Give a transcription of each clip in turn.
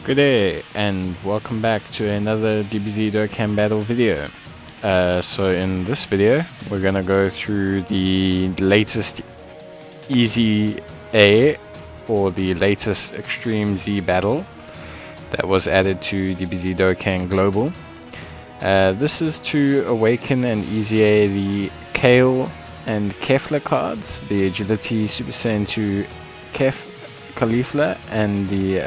Good day and welcome back to another DBZ Dokkan Battle video. So in this video we're gonna go through the latest Easy A or the latest Extreme Z battle that was added to DBZ Dokkan Global. This is to awaken and Easy A the Kale and Kefla cards, the Agility Super Saiyan 2 Kalifa and the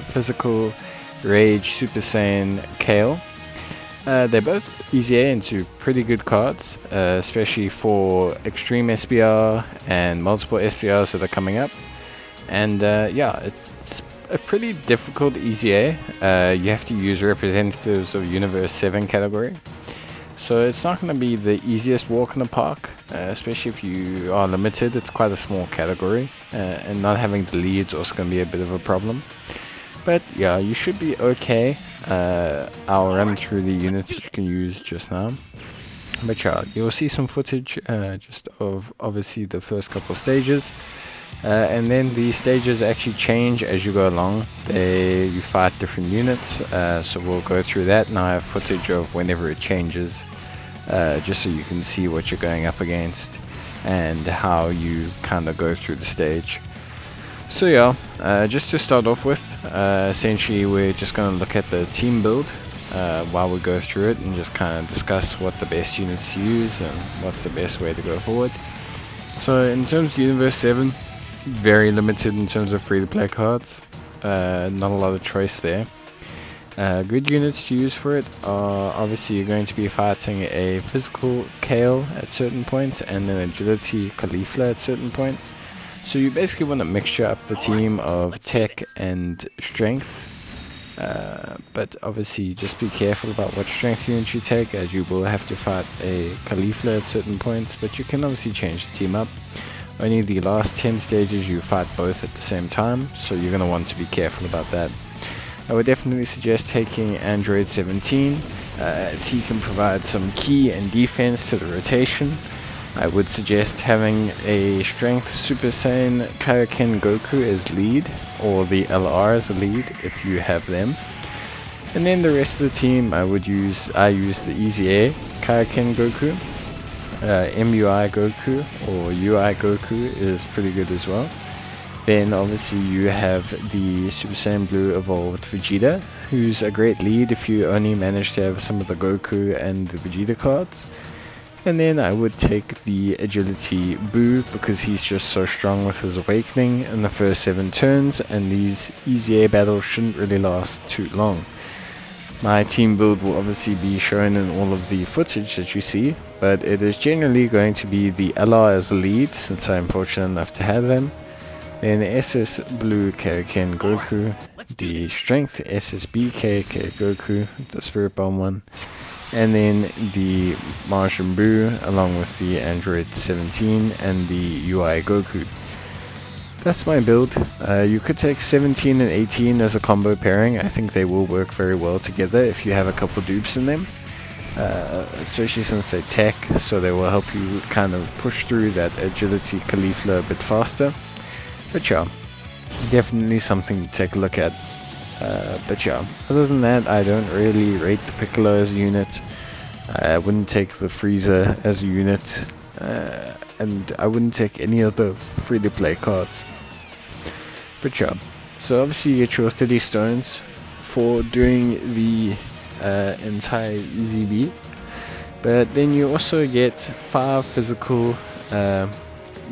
Physical Rage Super Saiyan Kale. They're both Easy A into pretty good cards, especially for Extreme SBR and multiple SBRs that are coming up. And yeah, it's a pretty difficult Easy A. You have to use representatives of Universe 7 category. So it's not going to be the easiest walk in the park, especially if you are limited. It's quite a small category, and not having the leads also going to be a bit of a problem. But yeah, you should be okay. I'll run through the units that you can use just now. But yeah, you'll see some footage just of obviously the first couple stages. And then the stages actually change as you go along. You fight different units, so we'll go through that, and I have footage of whenever it changes, just so you can see what you're going up against and how you kind of go through the stage. So yeah, just to start off with, essentially we're just going to look at the team build while we go through it and just kind of discuss what the best units to use and what's the best way to go forward. So in terms of Universe 7, very limited in terms of free-to-play cards. Not a lot of choice there. Good units to use for it are obviously you're going to be fighting a physical Kale at certain points and an agility Kalifa at certain points. So you basically want to mixture up the team of tech and strength. But obviously just be careful about what strength units you take, as you will have to fight a Kalifa at certain points, but you can obviously change the team up. Only the last 10 stages you fight both at the same time, so you're going to want to be careful about that. I would definitely suggest taking Android 17, as he can provide some key and defense to the rotation. I would suggest having a Strength Super Saiyan Kaioken Goku as lead, or the LR as a lead if you have them. And then the rest of the team I use the Easy A Kaioken Goku. MUI Goku or UI Goku is pretty good as well. Then obviously you have the Super Saiyan Blue Evolved Vegeta, who's a great lead if you only manage to have some of the Goku and the Vegeta cards. And then I would take the Agility Boo, because he's just so strong with his awakening in the first 7 turns, and these Easy A battles shouldn't really last too long. My team build will obviously be shown in all of the footage that you see, but it is generally going to be the LR as a lead, since I'm fortunate enough to have them. Then SS Blue Kaioken Goku, the Strength SSB KK Goku, the Spirit Bomb one, and then the Majin Buu along with the Android 17 and the UI Goku. That's my build. You could take 17 and 18 as a combo pairing. I think they will work very well together if you have a couple dupes in them, especially since they're tech, so they will help you kind of push through that agility Kalifa a bit faster. But yeah, definitely something to take a look at. But yeah, other than that, I don't really rate the Piccolo as a unit. I wouldn't take the Frieza as a unit, and I wouldn't take any of the free-to-play cards. But yeah, so obviously you get your 30 stones for doing the entire Easy B, but then you also get 5 physical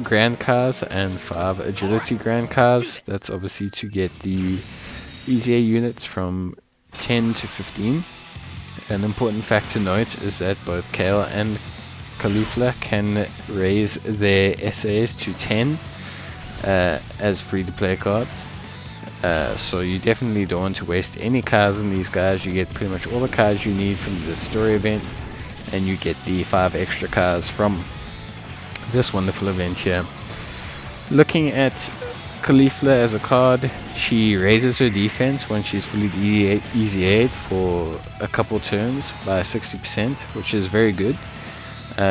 Grand Cars and 5 agility Grand Cars. That's obviously to get the Easy A units from 10 to 15. An important fact to note is that both Kale and Kalifa can raise their SAs to 10 as free-to-play cards. So you definitely don't want to waste any cards on these guys. You get pretty much all the cards you need from the story event, and you get the 5 extra cards from this wonderful event here. Looking at Kalifa as a card, she raises her defense when she's fully Easy A'd for a couple turns by 60%, which is very good,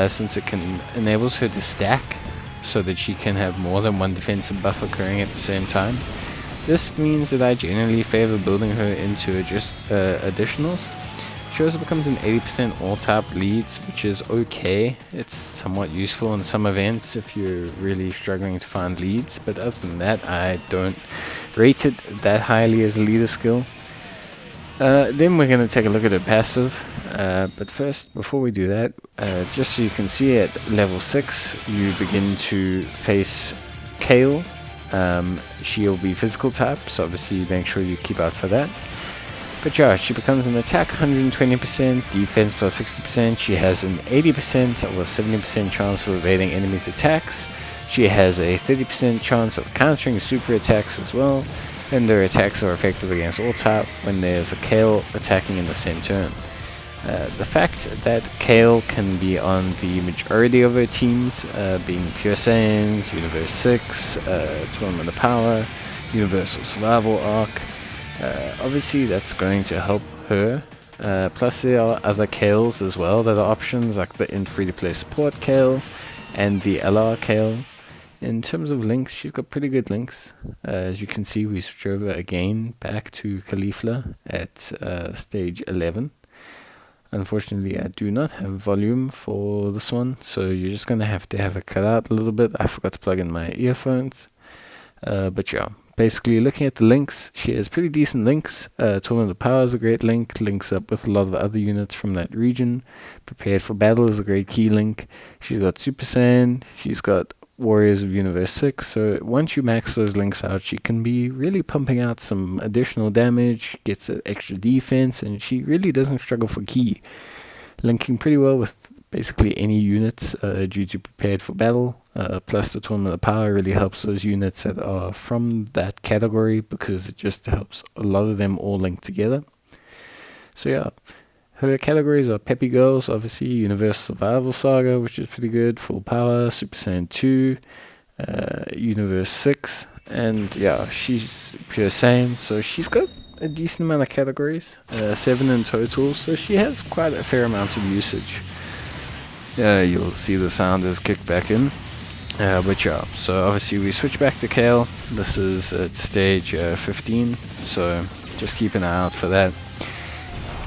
since it enables her to stack so that she can have more than one defensive buff occurring at the same time. This means that I generally favor building her into just additionals. She also becomes an 80% all-type leads, which is okay. It's somewhat useful in some events if you're really struggling to find leads, but other than that, I don't rate it that highly as a leader skill. Then we're going to take a look at her passive, but first, before we do that, just so you can see, at level 6 you begin to face Kale. She'll be physical type, so obviously make sure you keep out for that. But yeah, she becomes an attack 120%, defense plus 60%. She has an 80% or 70% chance of evading enemies' attacks. She has a 30% chance of countering super attacks as well, and their attacks are effective against all type when there's a Kale attacking in the same turn. The fact that Kale can be on the majority of her teams, being Pure Saiyans, Universe 6, Tournament of Power, Universal Survival Arc, obviously that's going to help her. Plus there are other Kales as well that are options, like the free-to-play support Kale and the LR Kale. In terms of links, she's got pretty good links. As you can see, we switch over again back to Kalifa at stage 11. Unfortunately, I do not have volume for this one, so you're just going to have it cut out a little bit. I forgot to plug in my earphones. But yeah, basically looking at the links, she has pretty decent links. Tournament of Power is a great link, links up with a lot of other units from that region. Prepared for Battle is a great key link. She's got Super Saiyan, she's got Warriors of Universe 6, so once you max those links out, she can be really pumping out some additional damage, gets an extra defense, and she really doesn't struggle for key. Linking pretty well with basically any units due to Prepared for Battle, plus the Tournament of Power really helps those units that are from that category, because it just helps a lot of them all link together. So yeah, her categories are Peppy Girls, obviously, Universal Survival Saga, which is pretty good, Full Power, Super Saiyan 2, Universe 6, and yeah, she's Pure Saiyan, so she's got a decent amount of categories, 7 in total, so she has quite a fair amount of usage. You'll see the sound is kicked back in, but yeah, so obviously we switch back to Kale. This is at stage 15, so just keep an eye out for that.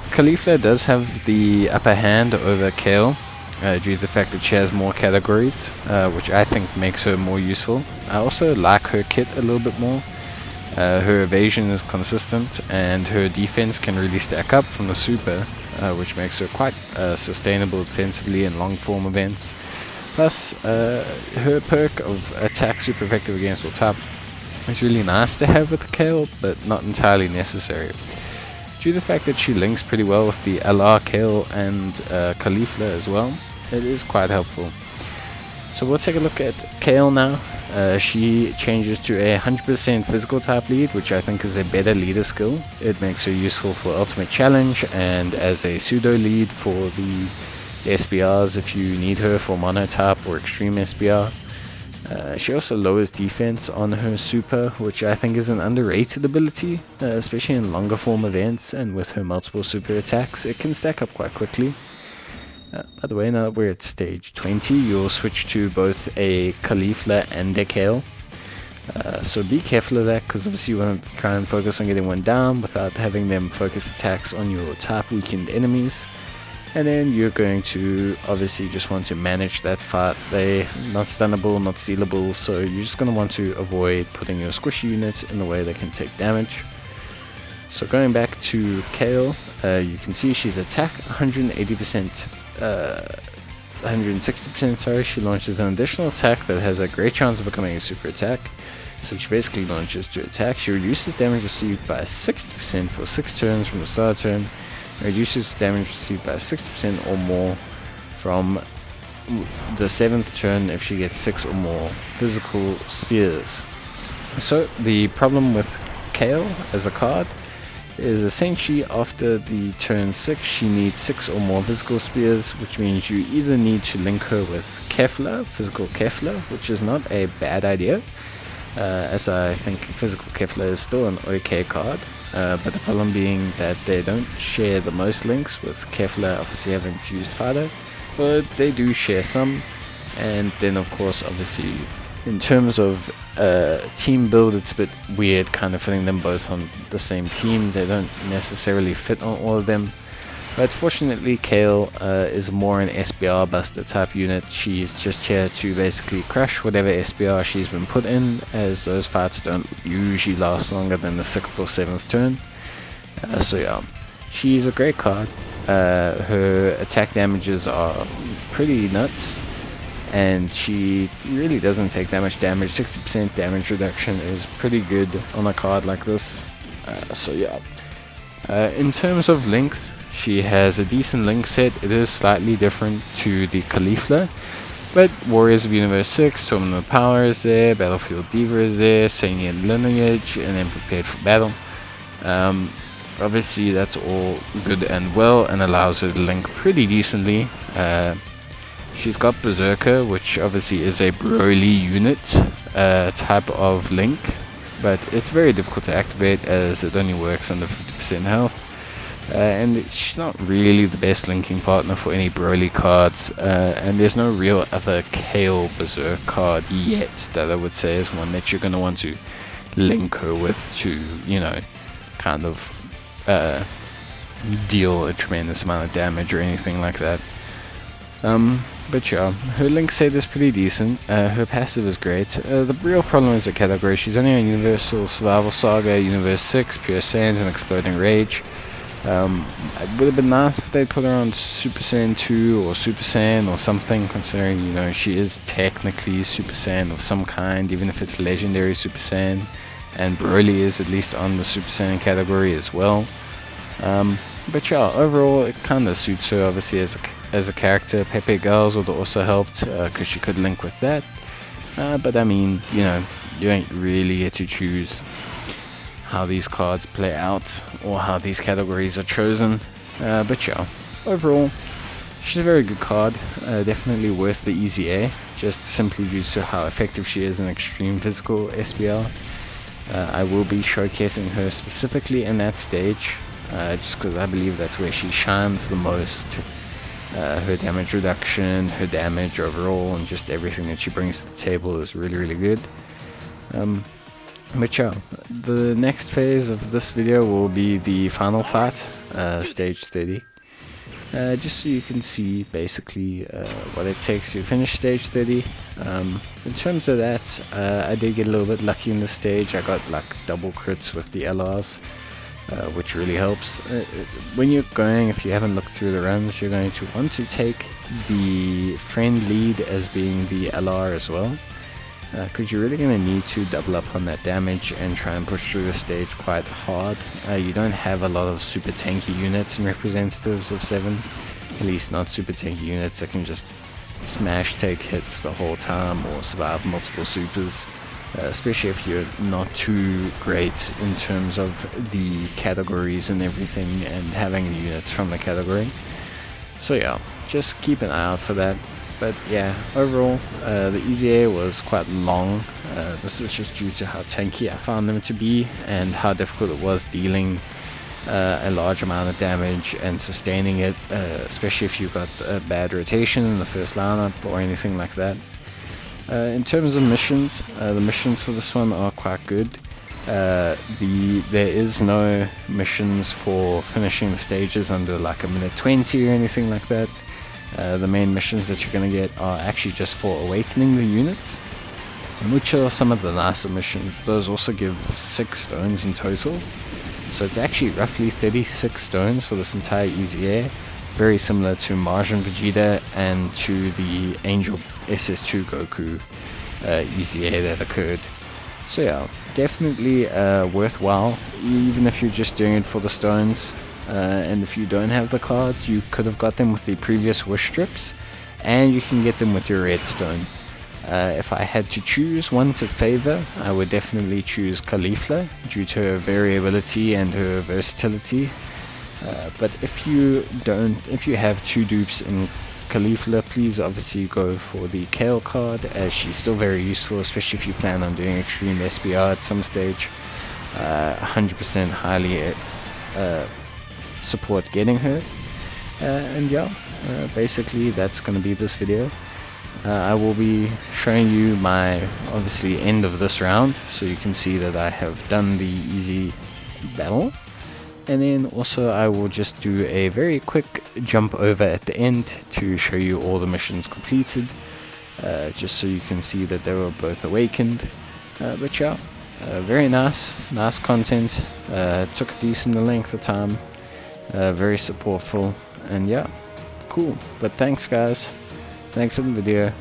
Kalifa does have the upper hand over Kale due to the fact that she has more categories, which I think makes her more useful. I also like her kit a little bit more. Her evasion is consistent and her defense can really stack up from the super, which makes her quite sustainable defensively in long form events. Plus her perk of attack super effective against all type is really nice to have with Kale, but not entirely necessary. Due to the fact that she links pretty well with the LR Kale and Kalifa as well, it is quite helpful. So we'll take a look at Kale now. She changes to a 100% physical type lead, which I think is a better leader skill. It makes her useful for Ultimate Challenge and as a pseudo lead for the SBRs if you need her for mono type or extreme SBR. She also lowers defense on her super, which I think is an underrated ability, especially in longer form events, and with her multiple super attacks it can stack up quite quickly. By the way, now that we're at stage 20, you'll switch to both a Caulifla and a Kale. So be careful of that, because obviously you want to try and focus on getting one down without having them focus attacks on your top weakened enemies. And then you're going to obviously just want to manage that fight. They're not stunnable, not sealable, so you're just going to want to avoid putting your squishy units in the way they can take damage. So going back to Kale, you can see she's attack 180%, 160%, sorry. She launches an additional attack that has a great chance of becoming a super attack. So she basically launches to attack. She reduces damage received by 60% for 6 turns from the start of turn. Reduces damage received by 60% or more from the 7th turn if she gets 6 or more physical spheres. So the problem with Kale as a card is essentially after the turn 6 she needs 6 or more physical spheres, which means you either need to link her with Kefla, physical Kefla, which is not a bad idea, as I think physical Kefla is still an okay card. But the problem being that they don't share the most links, with Kefla obviously having fused fighter, but they do share some. And then of course obviously In terms of team build, it's a bit weird kind of putting them both on the same team. They don't necessarily fit on all of them. But fortunately, Kale is more an SBR buster type unit. She's just here to basically crush whatever SBR she's been put in, as those fights don't usually last longer than the 6th or 7th turn. So yeah, she's a great card. Her attack damages are pretty nuts, and she really doesn't take that much damage. 60% damage reduction is pretty good on a card like this. So yeah, in terms of links, she has a decent link set. It is slightly different to the Kalifa, but Warriors of Universe 6, Tournament of Power is there, Battlefield Diva is there, Sanian Lineage, and then Prepared for Battle. Obviously that's all good and well and allows her to link pretty decently. She's got Berserker, which obviously is a Broly unit type of link, but it's very difficult to activate as it only works under 50% health. And she's not really the best linking partner for any Broly cards, and there's no real other Kale Berserk card yet that I would say is one that you're going to want to link her with to, you know, kind of deal a tremendous amount of damage or anything like that. But yeah, her link set is pretty decent. Her passive is great. The real problem is the category. She's only on Universal Survival Saga, Universe 6, Pure Sands, and Exploding Rage. It would have been nice if they'd put her on Super Saiyan 2 or Super Saiyan or something, considering, you know, she is technically Super Saiyan of some kind, even if it's Legendary Super Saiyan, and Broly is at least on the Super Saiyan category as well. But yeah, overall it kind of suits her, obviously, as a character. Pepe Girls would have also helped, because she could link with that. But I mean, you know, you ain't really get to choose how these cards play out or how these categories are chosen. But yeah, overall she's a very good card, definitely worth the easy A, just simply due to how effective she is in extreme physical SBR. I will be showcasing her specifically in that stage, just because I believe that's where she shines the most. Her damage reduction, her damage overall, and just everything that she brings to the table is really, really good. But yeah, the next phase of this video will be the final fight, stage 30. Just so you can see basically what it takes to finish stage 30. In terms of that, I did get a little bit lucky in this stage. I got like double crits with the LRs, which really helps. When you're going, if you haven't looked through the runs, you're going to want to take the friend lead as being the LR as well, because you're really going to need to double up on that damage and try and push through the stage quite hard. You don't have a lot of super tanky units and representatives of 7, at least not super tanky units that can just smash take hits the whole time or survive multiple supers, especially if you're not too great in terms of the categories and everything and having units from the category. So yeah, just keep an eye out for that. But yeah, overall, the Easy A was quite long. This is just due to how tanky I found them to be and how difficult it was dealing a large amount of damage and sustaining it, especially if you got a bad rotation in the first lineup or anything like that. In terms of missions, the missions for this one are quite good. There is no missions for finishing the stages under like a minute 20 or anything like that. The main missions that you're going to get are actually just for awakening the units, which are some of the nicer missions. Those also give 6 stones in total, so it's actually roughly 36 stones for this entire Easy A, very similar to Martian Vegeta and to the Angel SS2 Goku Easy A that occurred. So yeah, definitely worthwhile, even if you're just doing it for the stones. And if you don't have the cards, you could have got them with the previous wish strips, and you can get them with your redstone. If I had to choose one to favor, I would definitely choose Kalifa due to her variability and her versatility. But if you have 2 dupes in Kalifa, please obviously go for the Kale card, as she's still very useful, especially if you plan on doing extreme SBR at some stage. 100% highly support getting her. And yeah, basically that's going to be this video. I will be showing you my obviously end of this round, so you can see that I have done the easy battle. And then also I will just do a very quick jump over at the end to show you all the missions completed, just so you can see that they were both awakened. But yeah, very nice content. Took a decent length of time, very supportful, and yeah, cool. But thanks guys, thanks for the video,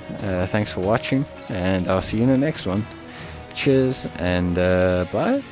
thanks for watching, and I'll see you in the next one. Cheers and bye.